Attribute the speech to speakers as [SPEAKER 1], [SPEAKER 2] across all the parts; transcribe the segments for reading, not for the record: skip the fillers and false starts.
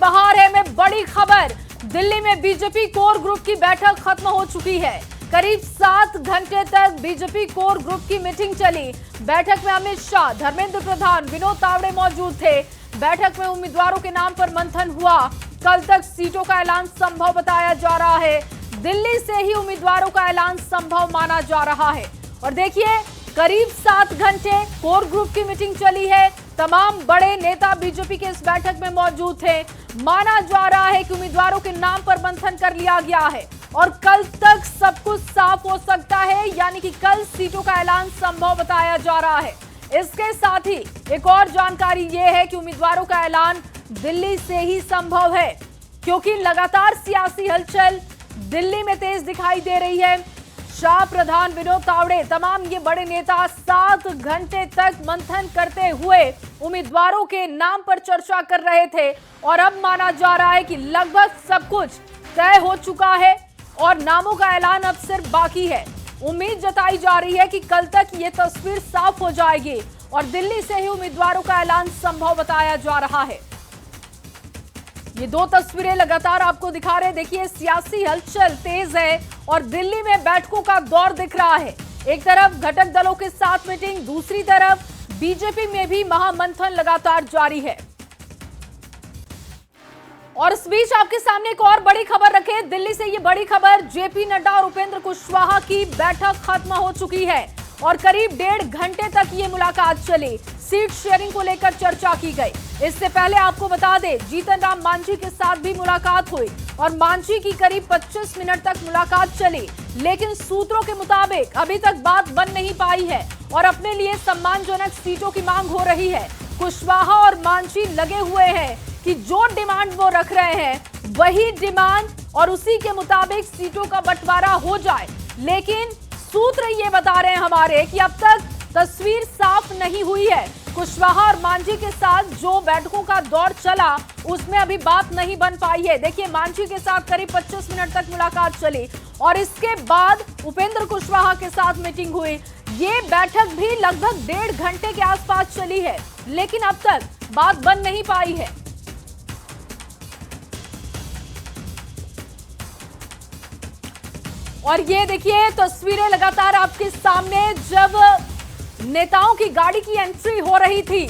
[SPEAKER 1] बहार है में बड़ी खबर। दिल्ली में बीजेपी कोर ग्रुप की बैठक खत्म हो चुकी है। करीब 7 घंटे तक बीजेपी कोर ग्रुप की मीटिंग चली। बैठक में अमित शाह, धर्मेंद्र प्रधान, विनोद तावड़े मौजूद थे। बैठक में उम्मीदवारों के नाम पर मंथन हुआ। कल तक सीटों का ऐलान संभव बताया जा रहा है। दिल्ली से ही उम्मीदवारों का ऐलान संभव माना जा रहा है। और देखिए, करीब 7 घंटे कोर ग्रुप की मीटिंग चली है। तमाम बड़े नेता बीजेपी के इस बैठक में मौजूद थे। माना जा रहा है कि उम्मीदवारों के नाम पर मंथन कर लिया गया है और कल तक सब कुछ साफ हो सकता है, यानी कि कल सीटों का ऐलान संभव बताया जा रहा है। इसके साथ ही एक और जानकारी यह है कि उम्मीदवारों का ऐलान दिल्ली से ही संभव है, क्योंकि लगातार सियासी हलचल दिल्ली में तेज दिखाई दे रही है। शाह, प्रधान, विनोद तावड़े, तमाम ये बड़े नेता 7 घंटे तक मंथन करते हुए उम्मीदवारों के नाम पर चर्चा कर रहे थे और अब माना जा रहा है कि लगभग सब कुछ तय हो चुका है और नामों का ऐलान अब सिर्फ बाकी है। उम्मीद जताई जा रही है कि कल तक ये तस्वीर साफ हो जाएगी और दिल्ली से ही उम्मीदवारों का ऐलान संभव बताया जा रहा है। ये 2 तस्वीरें लगातार आपको दिखा रहे हैं। देखिए, सियासी हलचल तेज है और दिल्ली में बैठकों का दौर दिख रहा है। एक तरफ घटक दलों के साथ मीटिंग, दूसरी तरफ बीजेपी में भी महामंथन लगातार जारी है। और इस बीच आपके सामने एक और बड़ी खबर रखे, दिल्ली से ये बड़ी खबर, जेपी नड्डा और उपेंद्र कुशवाहा की बैठक खत्म हो चुकी है और करीब 1.5 घंटे तक ये मुलाकात चली। सीट शेयरिंग को लेकर चर्चा की गई। इससे पहले आपको बता दें, जीतन राम मांझी के साथ भी मुलाकात हुई और मांझी की करीब 25 मिनट तक मुलाकात चली, लेकिन सूत्रों के मुताबिक अभी तक बात बन नहीं पाई है और अपने लिए सम्मानजनक सीटों की मांग हो रही है। कुशवाहा और मांझी लगे हुए हैं कि जो डिमांड वो रख रहे हैं वही डिमांड और उसी के मुताबिक सीटों का बंटवारा हो जाए, लेकिन सूत्र ये बता रहे हैं हमारे कि अब तक तस्वीर साफ नहीं हुई है। कुशवाहा और मांझी के साथ जो बैठकों का दौर चला उसमें अभी बात नहीं बन पाई है। देखिए, मांझी के साथ करीब 25 मिनट तक मुलाकात चली और इसके बाद उपेंद्र कुशवाहा के साथ मीटिंग हुई। ये बैठक भी लगभग 1.5 घंटे के आसपास चली है, लेकिन अब तक बात बन नहीं पाई है। और ये देखिए तस्वीरें लगातार आपके सामने, जब नेताओं की गाड़ी की एंट्री हो रही थी,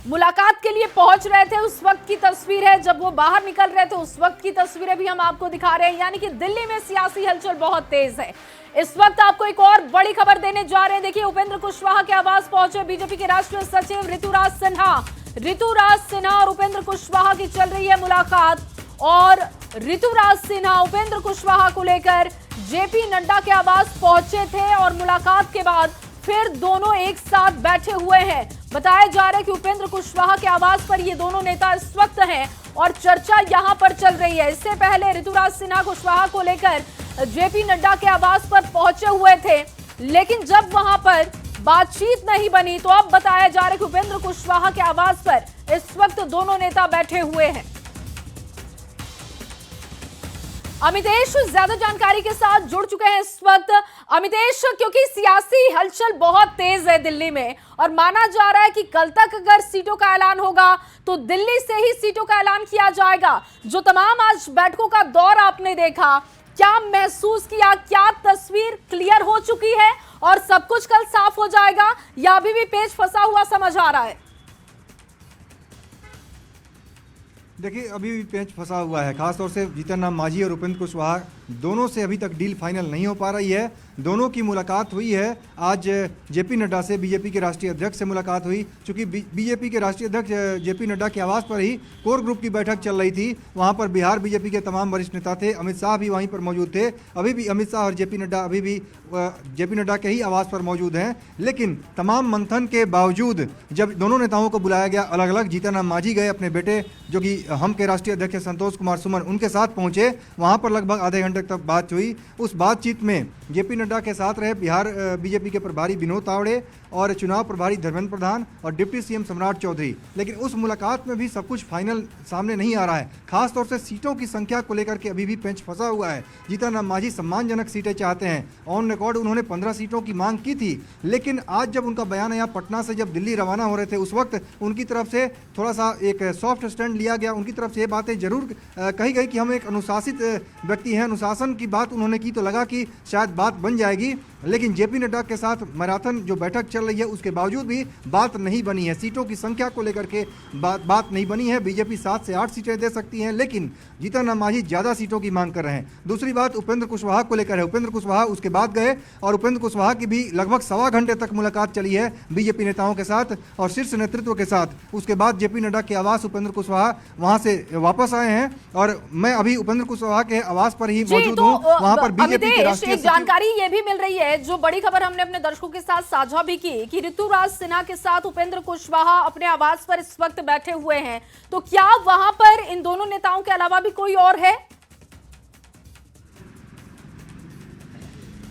[SPEAKER 1] मुलाकात के लिए पहुंच रहे थे, उस वक्त की तस्वीर है। जब वो बाहर निकल रहे थे उस वक्त की तस्वीरें भी हम आपको दिखा रहे हैं। यानी कि दिल्ली में सियासी हलचल बहुत तेज है। इस वक्त आपको एक और बड़ी खबर देने जा रहे हैं। देखिए, उपेंद्र कुशवाहा के आवास पहुंचे बीजेपी के राष्ट्रीय सचिव ऋतुराज सिन्हा। ऋतुराज सिन्हा और उपेंद्र कुशवाहा की चल रही है मुलाकात और ऋतुराज सिन्हा उपेंद्र कुशवाहा को लेकर जेपी नड्डा के आवास पहुंचे थे और मुलाकात के बाद फिर दोनों एक साथ बैठे हुए हैं। बताया जा रहा है कि उपेंद्र कुशवाहा के आवास पर ये दोनों नेता इस वक्त हैं और चर्चा यहां पर चल रही है। इससे पहले ऋतुराज सिन्हा कुशवाहा को लेकर जेपी नड्डा के आवास पर पहुंचे हुए थे, लेकिन जब वहां पर बातचीत नहीं बनी तो अब बताया जा रहा है कि उपेंद्र कुशवाहा के आवास पर इस वक्त दोनों नेता बैठे हुए हैं। अमितेश ज्यादा जानकारी के साथ जुड़ चुके हैं इस वक्त। अमितेश, क्योंकि सियासी हलचल बहुत तेज है दिल्ली में और माना जा रहा है कि कल तक अगर सीटों का ऐलान होगा तो दिल्ली से ही सीटों का ऐलान किया जाएगा। जो तमाम आज बैठकों का दौर आपने देखा, क्या महसूस किया, क्या तस्वीर क्लियर हो चुकी है और सब कुछ कल साफ हो जाएगा या अभी भी पेच फंसा हुआ समझ आ रहा है?
[SPEAKER 2] देखिए, अभी भी पेंच फंसा हुआ है। खासतौर से जीतन राम मांझी और उपेंद्र कुशवाहा दोनों से अभी तक डील फाइनल नहीं हो पा रही है। दोनों की मुलाकात हुई है। आज जेपी नड्डा से, बीजेपी के राष्ट्रीय अध्यक्ष से मुलाकात हुई। चूंकि बीजेपी के राष्ट्रीय अध्यक्ष जेपी नड्डा के आवास पर ही कोर ग्रुप की बैठक चल रही थी। वहां पर बिहार बीजेपी के तमाम वरिष्ठ नेता थे। अमित शाह भी वहीं पर मौजूद थे। अभी भी अमित शाह और जेपी नड्डा अभी भी जेपी नड्डा के ही आवास पर मौजूद हैं। लेकिन तमाम मंथन के बावजूद जब दोनों नेताओं को बुलाया गया अलग अलग, जीतन राम मांझी गए अपने बेटे जो कि हम के राष्ट्रीय अध्यक्ष संतोष कुमार सुमन, उनके साथ पहुंचे। वहां पर लगभग आधे घंटे तक बात हुई। उस बातचीत में जेपी नड्डा के साथ रहे बिहार बीजेपी के प्रभारी विनोद तावड़े और चुनाव प्रभारी धर्मेंद्र प्रधान और डिप्टी सीएम सम्राट चौधरी। लेकिन उस मुलाकात में भी सब कुछ फाइनल सामने नहीं आ रहा है। खासतौर से सीटों की संख्या को लेकर के अभी भी पेंच फंसा हुआ है। जीतन राम मांझी सम्मानजनक सीटें चाहते हैं। ऑन रिकॉर्ड उन्होंने 15 सीटों की मांग की थी, लेकिन आज जब उनका बयान आया पटना से जब दिल्ली रवाना हो रहे थे, उस वक्त उनकी तरफ से थोड़ा सा एक सॉफ्ट स्टैंड लिया गया। उनकी तरफ से ये बातें जरूर कही गई कि हम एक अनुशासित व्यक्ति हैं। अनुशासन की बात उन्होंने की तो लगा कि शायद बात बन जाएगी, लेकिन जेपी नड्डा के साथ मैराथन जो बैठक चल रही है उसके बावजूद भी बात नहीं बनी है। सीटों की संख्या को लेकर के बात नहीं बनी है। बीजेपी 7 से 8 सीटें दे सकती है, लेकिन जीतन राम मांझी ज्यादा सीटों की मांग कर रहे हैं। दूसरी बात उपेंद्र कुशवाहा को लेकर है। उपेंद्र कुशवाहा उसके बाद गए और उपेंद्र कुशवाहा की भी लगभग सवा घंटे तक मुलाकात चली है बीजेपी नेताओं के साथ और शीर्ष नेतृत्व के साथ। उसके बाद जेपी नड्डा के आवास उपेंद्र कुशवाहा वहां से वापस आए हैं और मैं अभी उपेंद्र कुशवाहा के आवास पर ही मौजूद हूं। वहां पर बीजेपी के राष्ट्रीय
[SPEAKER 1] जानकारी ये भी मिल रही है, जो बड़ी खबर हमने अपने दर्शकों के साथ साझा भी की, कि ऋतुराज सिन्हा के साथ उपेंद्र कुशवाहा अपने आवास पर इस वक्त बैठे हुए हैं। तो क्या वहां पर इन दोनों नेताओं के अलावा भी कोई और है?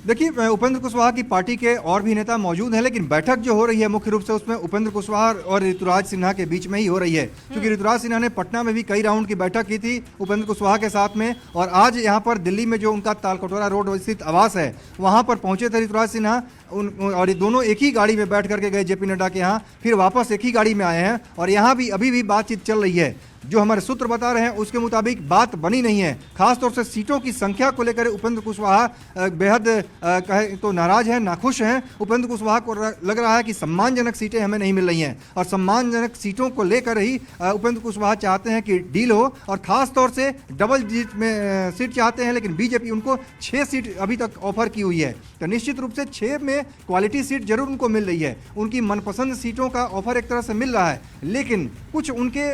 [SPEAKER 2] देखिए, उपेंद्र कुशवाहा की पार्टी के और भी नेता मौजूद हैं, लेकिन बैठक जो हो रही है मुख्य रूप से उसमें उपेंद्र कुशवाहा और ऋतुराज सिन्हा के बीच में ही हो रही है। क्योंकि ऋतुराज सिन्हा ने पटना में भी कई राउंड की बैठक की थी उपेंद्र कुशवाहा के साथ में, और आज यहाँ पर दिल्ली में जो उनका तालकटोरा रोड स्थित आवास है वहाँ पर पहुंचे थे ऋतुराज सिन्हा। और ये दोनों एक ही गाड़ी में बैठ करके गए जेपी नड्डा के यहाँ, फिर वापस एक ही गाड़ी में आए हैं और यहाँ भी अभी भी बातचीत चल रही है। जो हमारे सूत्र बता रहे हैं उसके मुताबिक बात बनी नहीं है। खासतौर से सीटों की संख्या को लेकर उपेंद्र कुशवाहा बेहद कहे तो नाराज हैं, नाखुश हैं। उपेंद्र कुशवाहा को लग रहा है कि सम्मानजनक सीटें हमें नहीं मिल रही हैं और सम्मानजनक सीटों को लेकर ही उपेंद्र कुशवाहा चाहते हैं कि डील हो और खासतौर से डबल डिजिट में सीट चाहते हैं। लेकिन बीजेपी उनको 6 सीट अभी तक ऑफर की हुई है, तो निश्चित रूप से 6 में क्वालिटी सीट जरूर उनको मिल रही है। उनकी मनपसंद सीटों का ऑफर एक तरह से मिल रहा है, लेकिन कुछ उनके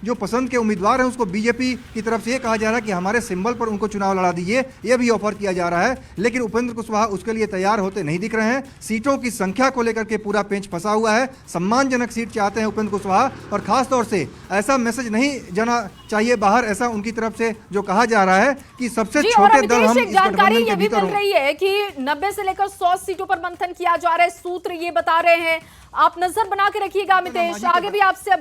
[SPEAKER 2] जो पसंद के उम्मीदवार हैं उसको बीजेपी की तरफ से ये कहा जा रहा है कि हमारे सिंबल पर उनको चुनाव लड़ा दीजिए, ये भी ऑफर किया जा रहा है। लेकिन उपेंद्र कुशवाहा उसके लिए तैयार होते नहीं दिख रहे हैं। सीटों की संख्या को लेकर के पूरा पेंच फंसा हुआ है। सम्मानजनक सीट चाहते हैं उपेंद्र कुशवाहा और खासतौर से ऐसा मैसेज नहीं जाना चाहिए बाहर, ऐसा उनकी तरफ से जो कहा जा रहा है कि सबसे छोटे दल हम इस
[SPEAKER 1] जानकारी ये भी मिल रही है कि 90 से लेकर 100 सीटों पर मंथन किया जा रहा है, सूत्र ये बता रहे हैं। आप नजर बना के रखिएगा अमितेश, आगे भी आपसे